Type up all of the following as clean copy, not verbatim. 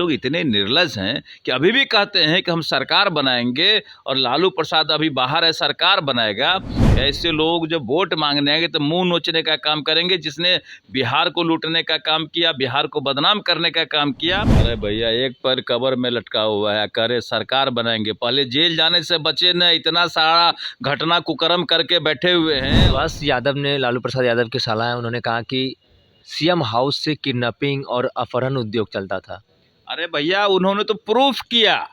लोग इतने निर्लज हैं कि अभी भी कहते हैं कि हम सरकार बनाएंगे और लालू प्रसाद अभी बाहर है, सरकार बनाएगा। ऐसे लोग जब वोट मांगने आएंगे तो मुंह नोचने का काम करेंगे। जिसने बिहार को लूटने का काम किया, बिहार को बदनाम करने का काम किया। अरे भैया, एक पैर कब्र में लटका हुआ है, करे सरकार बनाएंगे। पहले जेल जाने से बचे न, इतना सारा घटना कुकर्म करके बैठे हुए हैं। सुभाष यादव ने, लालू प्रसाद यादव के साला हैं, उन्होंने कहा कि सीएम हाउस से किडनैपिंग और अपहरण उद्योग चलता था। अरे भैया, उन्होंने तो प्रूफ किया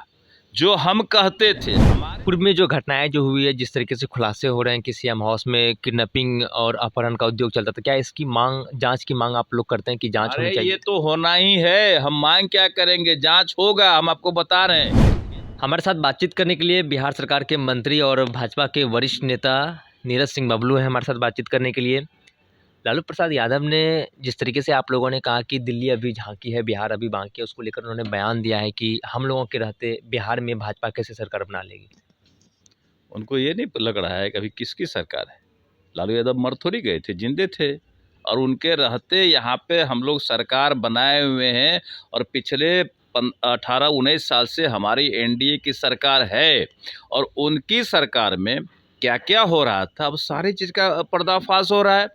जो हम कहते थे। पूर्व में जो घटनाएं जो हुई है, जिस तरीके से खुलासे हो रहे हैं कि सीएम हाउस में किडनैपिंग और अपहरण का उद्योग चलता था, क्या इसकी मांग, जांच की मांग आप लोग करते हैं कि जांच होनी चाहिए? ये तो होना ही है। हम मांग क्या करेंगे, जांच होगा, हम आपको बता रहे हैं। हमारे साथ बातचीत करने के लिए बिहार सरकार के मंत्री और भाजपा के वरिष्ठ नेता नीरज सिंह बबलू हैं हमारे साथ बातचीत करने के लिए। लालू प्रसाद यादव ने जिस तरीके से आप लोगों ने कहा कि दिल्ली अभी झांकी है, बिहार अभी बाकी है, उसको लेकर उन्होंने बयान दिया है कि हम लोगों के रहते बिहार में भाजपा कैसे सरकार बना लेगी। उनको ये नहीं लग रहा है कि अभी किसकी सरकार है। लालू यादव मर थोड़ी गए थे, जिंदे थे, और उनके रहते यहाँ पे हम लोग सरकार बनाए हुए हैं। और पिछले 18-19 साल से हमारी एनडीए की सरकार है। और उनकी सरकार में क्या क्या हो रहा था, अब सारी चीज़ का पर्दाफाश हो रहा है।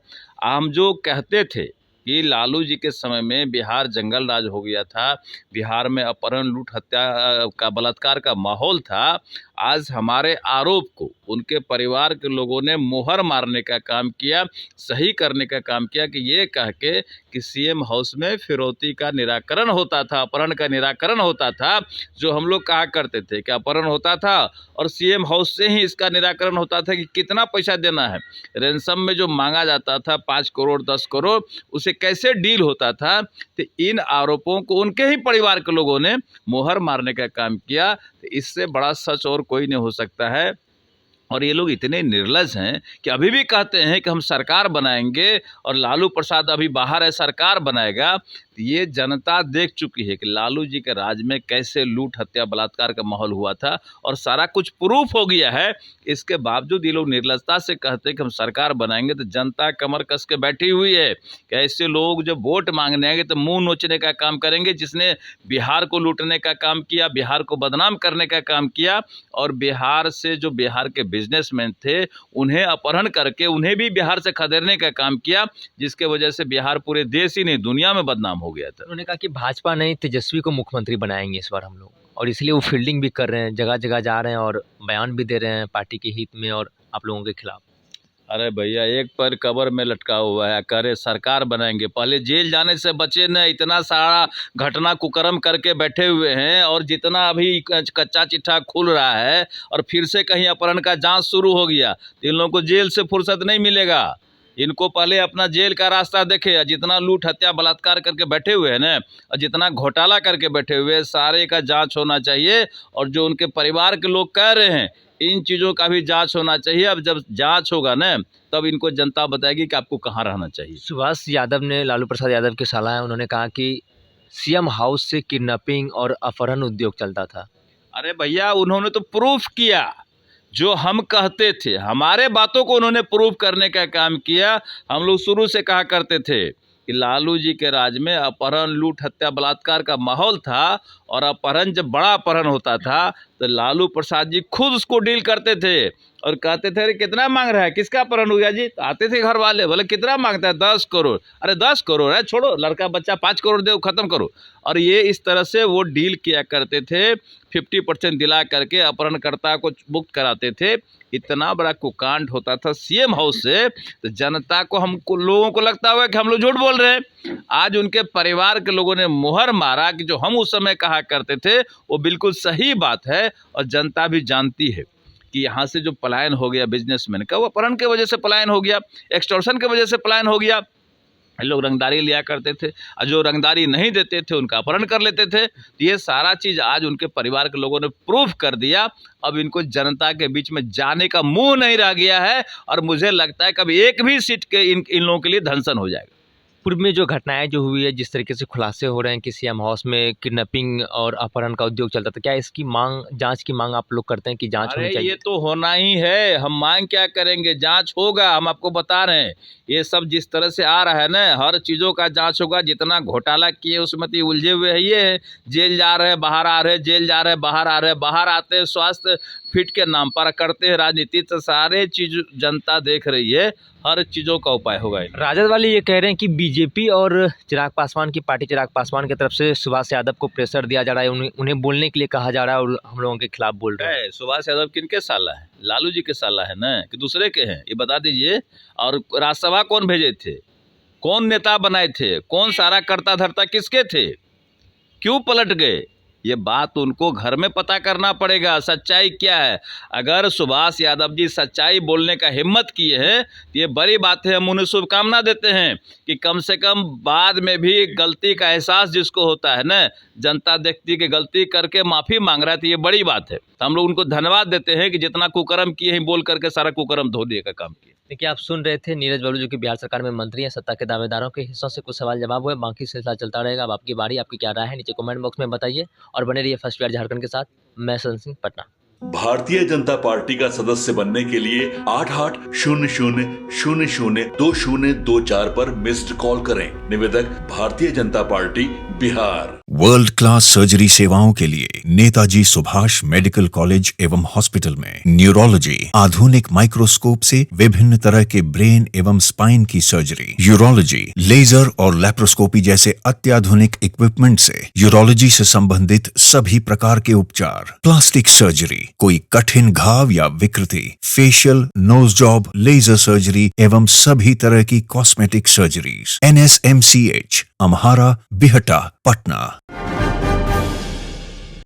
हम जो कहते थे कि लालू जी के समय में बिहार जंगल राज हो गया था, बिहार में अपहरण, लूट, हत्या का, बलात्कार का माहौल था, आज हमारे आरोप को उनके परिवार के लोगों ने मोहर मारने का काम किया, सही करने का काम किया कि ये कह के कि सीएम हाउस में फिरौती का निराकरण होता था, अपहरण का निराकरण होता था। जो हम लोग कहा करते थे कि अपहरण होता था और सीएम हाउस से ही इसका निराकरण होता था कि कितना पैसा देना है। रेंसम में जो मांगा जाता था 5 करोड़ 10 करोड़, उसे कैसे डील होता था। तो इन आरोपों को उनके ही परिवार के लोगों ने मोहर मारने का काम किया। तो इससे बड़ा सच और कोई नहीं हो सकता है। और ये लोग इतने निर्लज हैं कि अभी भी कहते हैं कि हम सरकार बनाएंगे और लालू प्रसाद अभी बाहर है, सरकार बनाएगा। ये जनता देख चुकी है कि लालू जी के राज में कैसे लूट, हत्या, बलात्कार का माहौल हुआ था, और सारा कुछ प्रूफ हो गया है। इसके बावजूद ये लोग निर्लजता से कहते हैं कि हम सरकार बनाएंगे, तो जनता कमर कस के बैठी हुई है कि ऐसे लोग जब वोट मांगने आएंगे तो मुंह नोचने का काम करेंगे। जिसने बिहार को लूटने का काम किया, बिहार को बदनाम करने का काम किया, और बिहार से जो बिहार के बिजनेसमैन थे उन्हें अपहरण करके उन्हें भी बिहार से खदेड़ने का काम किया, जिसके वजह से बिहार पूरे देश ही नहीं दुनिया में बदनाम हो गया था। उन्होंने कहा कि भाजपा नहीं, तेजस्वी को मुख्यमंत्री बनाएंगे इस बार हम लोग, और इसलिए वो फील्डिंग भी कर रहे हैं, जगह जगह जा रहे हैं और बयान भी दे रहे हैं पार्टी के हित में और आप लोगों के खिलाफ। अरे भैया, एक पैर कब्र में लटका हुआ है, करे सरकार बनाएंगे। पहले जेल जाने से बचे न, इतना सारा घटना कुकर्म करके बैठे हुए हैं। और जितना अभी कच्चा चिट्ठा खुल रहा है और फिर से कहीं अपहरण का जांच शुरू हो गया, तो इन लोगों को जेल से फुर्सत नहीं मिलेगा। इनको पहले अपना जेल का रास्ता देखे। जितना लूट, हत्या, बलात्कार करके बैठे हुए हैं ना, और जितना घोटाला करके बैठे हुए हैं, सारे का जांच होना चाहिए। और जो उनके परिवार के लोग कह रहे हैं, इन चीज़ों का भी जांच होना चाहिए। अब जब जांच होगा ना, तब इनको जनता बताएगी कि आपको कहाँ रहना चाहिए। सुभाष यादव ने, लालू प्रसाद यादव के साला हैं, उन्होंने कहा कि सीएम हाउस से किडनैपिंग और अपहरण उद्योग चलता था। अरे भैया, उन्होंने तो प्रूफ किया जो हम कहते थे। हमारे बातों को उन्होंने प्रूफ करने का काम किया। हम लोग शुरू से कहा करते थे कि लालू जी के राज में अपहरण, लूट, हत्या, बलात्कार का माहौल था। और अपहरण, जब बड़ा अपहरण होता था तो लालू प्रसाद जी खुद उसको डील करते थे और कहते थे, अरे कितना मांग रहा है, किसका अपहरण हो गया जी। तो आते थे घर वाले, बोले कितना मांगता है, 10 करोड़। अरे 10 करोड़ है, छोड़ो, लड़का बच्चा 5 करोड़ दे, ख़त्म करो। और ये इस तरह से वो डील किया करते थे। 50% दिला करके अपहरणकर्ता को मुक्त कराते थे। इतना बड़ा कुकांड होता था सीएम हाउस से, तो जनता को, हमको लोगों को लगता हुआ कि हम लोग झूठ बोल रहे हैं। आज उनके परिवार के लोगों ने मोहर मारा कि जो हम उस समय कहा करते थे वो बिल्कुल सही बात है। और जनता भी जानती है कि यहाँ से जो पलायन हो गया बिजनेसमैन का, वो अपहरण की वजह से पलायन हो गया, एक्सटॉर्शन की वजह से पलायन हो गया। लोग रंगदारी लिया करते थे, और जो रंगदारी नहीं देते थे उनका अपहरण कर लेते थे। तो ये सारा चीज़ आज उनके परिवार के लोगों ने प्रूफ कर दिया। अब इनको जनता के बीच में जाने का मुंह नहीं रह गया है। और मुझे लगता है कभी एक भी सीट के इन लोगों के लिए धंसन हो जाएगा। पूर्व में जो घटनाएं जो हुई है, जिस तरीके से खुलासे हो रहे हैं कि सीएम हाउस में किडनैपिंग और अपहरण का उद्योग चलता था, क्या इसकी मांग, जांच की मांग आप लोग करते हैं कि जांच होनी अरे चाहिए? ये तो होना ही है, हम मांग क्या करेंगे, जांच होगा। हम आपको बता रहे हैं, ये सब जिस तरह से आ रहा है ना, हर चीज़ों का जांच होगा। जितना घोटाला किए उसमें तो उलझे हुए है, ये जेल जा रहे हैं बाहर आ रहे हैं, जेल जा रहे हैं बाहर आ रहे हैं, बाहर आते हैं स्वास्थ्य फिट के नाम पर करते हैं राजनीति। तो सारे चीज जनता देख रही है, हर चीज़ों का उपाय होगा। राजद वाले ये कह रहे हैं कि बीजेपी और चिराग पासवान की पार्टी, चिराग पासवान की तरफ से सुभाष यादव को प्रेशर दिया जा रहा है, उन्हें बोलने के लिए कहा जा रहा है और हम लोगों के खिलाफ बोल रहे हैं। सुभाष यादव किनके साला है? लालू जी के साला है ना, कि दूसरे के हैं, ये बता दीजिए। और राज्यसभा कौन भेजे थे, कौन नेता बनाए थे, कौन सारा करता धरता किसके थे, क्यों पलट गए? ये बात उनको घर में पता करना पड़ेगा, सच्चाई क्या है। अगर सुभाष यादव जी सच्चाई बोलने का हिम्मत किए हैं तो ये बड़ी बात है, हम उन्हें शुभकामना देते हैं कि कम से कम बाद में भी गलती का एहसास जिसको होता है ना, जनता देखती कि गलती करके माफ़ी मांग रहा है, तो ये बड़ी बात है। तो हम लोग उनको धन्यवाद देते हैं कि जितना कुकर्म किए हैं, बोल करके सारा कुकर्म धो दिए का काम किया। देखिए, आप सुन रहे थे नीरज बबलू, जो कि बिहार सरकार में मंत्री हैं। सत्ता के दावेदारों के हिस्सों से कुछ सवाल जवाब हुए, बाकी सिलसिला चलता रहेगा। अब आपकी बारी, आपकी क्या राय है नीचे कमेंट बॉक्स में बताइए और बने रहिए फर्स्ट बिहार झारखंड के साथ। मैं सन सिंह, पटना। भारतीय जनता पार्टी का सदस्य बनने के लिए 8800002024 पर मिस्ड कॉल करें। निवेदक Bharatiya Janata party Bihar. World class surgery सेवाओं के लिए नेताजी सुभाष मेडिकल कॉलेज एवं हॉस्पिटल में न्यूरोलॉजी, आधुनिक माइक्रोस्कोप से विभिन्न तरह के ब्रेन एवं स्पाइन की सर्जरी, यूरोलॉजी, लेजर और लैप्रोस्कोपी जैसे अत्याधुनिक इक्विपमेंट से यूरोलॉजी से संबंधित सभी प्रकार के उपचार, प्लास्टिक सर्जरी, कोई कठिन घाव या विकृति, facial, nose job, laser surgery एवं सभी तरह की cosmetic surgeries. NSMCH, Amhara, Bihta, Patna.